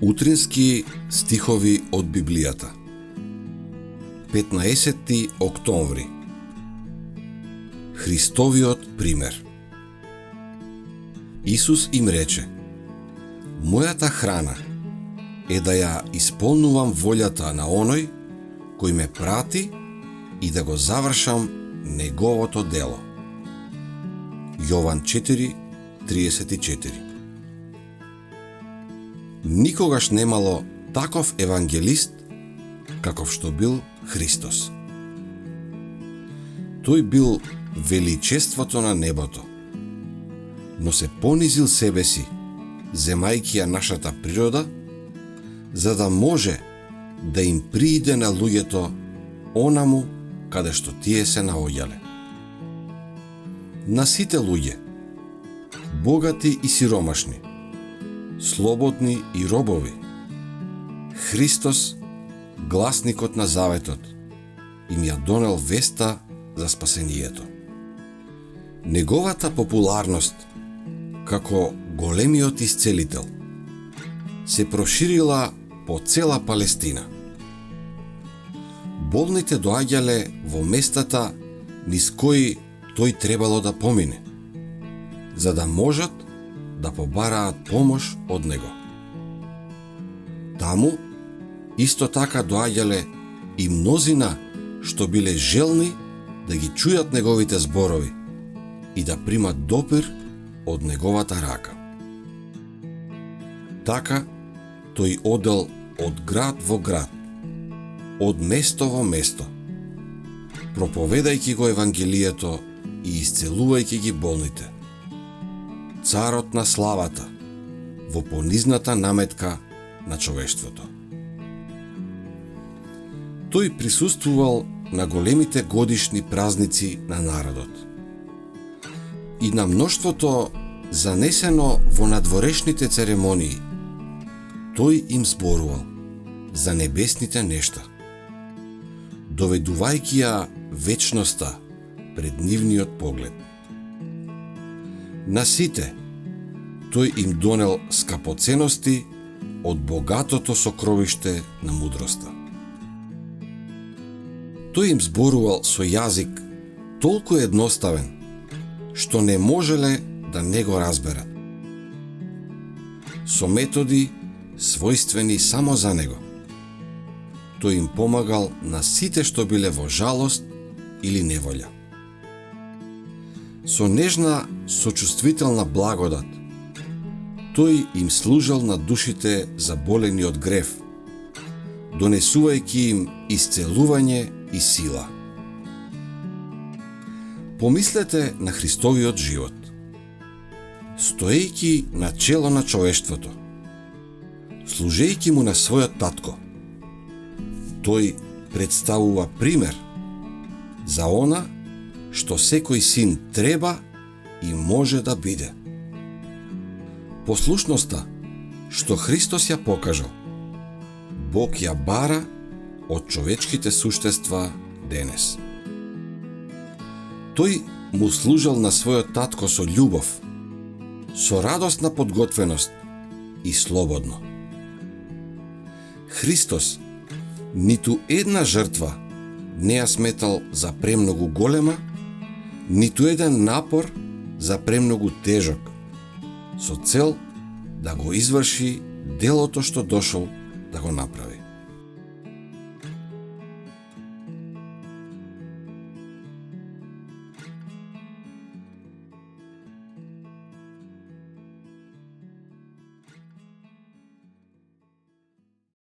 Утрински стихови од Библијата. 15 октомври. Христовиот пример. Исус им рече: Мојата храна е да ја исполнувам волјата на оној кој ме прати и да го завршам неговото дело. Јован 4:34. Никогаш немало таков евангелист каков што бил Христос. Тој бил величеството на небото, но се понизил себе си, земајќи ја нашата природа, за да може да им прииде на луѓето онаму каде што тие се наоѓале. На сите луѓе, богати и сиромашни, слободни и робови, Христос, гласникот на заветот, им ја донел веста за спасението. Неговата популарност како големиот исцелител се проширила по цела Палестина. Болните доаѓале во местата низ кои тој требало да помине, за да можат да побараат помош од него. Таму исто така доаѓале и мнозина што биле желни да ги чујат неговите зборови и да примат допир од неговата рака. Така тој одел од град во град, од место во место, проповедајќи го Евангелието и исцелувајќи ги болните. Царот на славата во понизната наметка на човештвото. Тој присуствувал на големите годишни празници на народот и на мноштвото занесено во надворешните церемонии. Тој им зборувал за небесните нешта, доведувајќи ја вечноста пред нивниот поглед. На сите тој им донел скапоценности од богатото сокровиште на мудроста. Тој им зборувал со јазик толку едноставен, што не можеле да не го разберат. Со методи својствени само за него. Тој им помагал на сите што биле во жалост или неволја. Со нежна, сочувствителна благодат, тој им служел на душите заболени од грев, донесувајќи им исцелување и сила. Помислете на Христовиот живот. Стоејќи на чело на човештвото, служејќи му на својот татко, тој представува пример за она што секој син треба и може да биде. Послушноста што Христос ја покажал, Бог ја бара од човечките суштества денес. Тој му служел на својот татко со љубов, со радосна подготвеност и слободно. Христос ниту една жртва не ја сметал за премногу голема, ниту еден напор за премногу тежок, со цел да го изврши делото што дошол да го направи.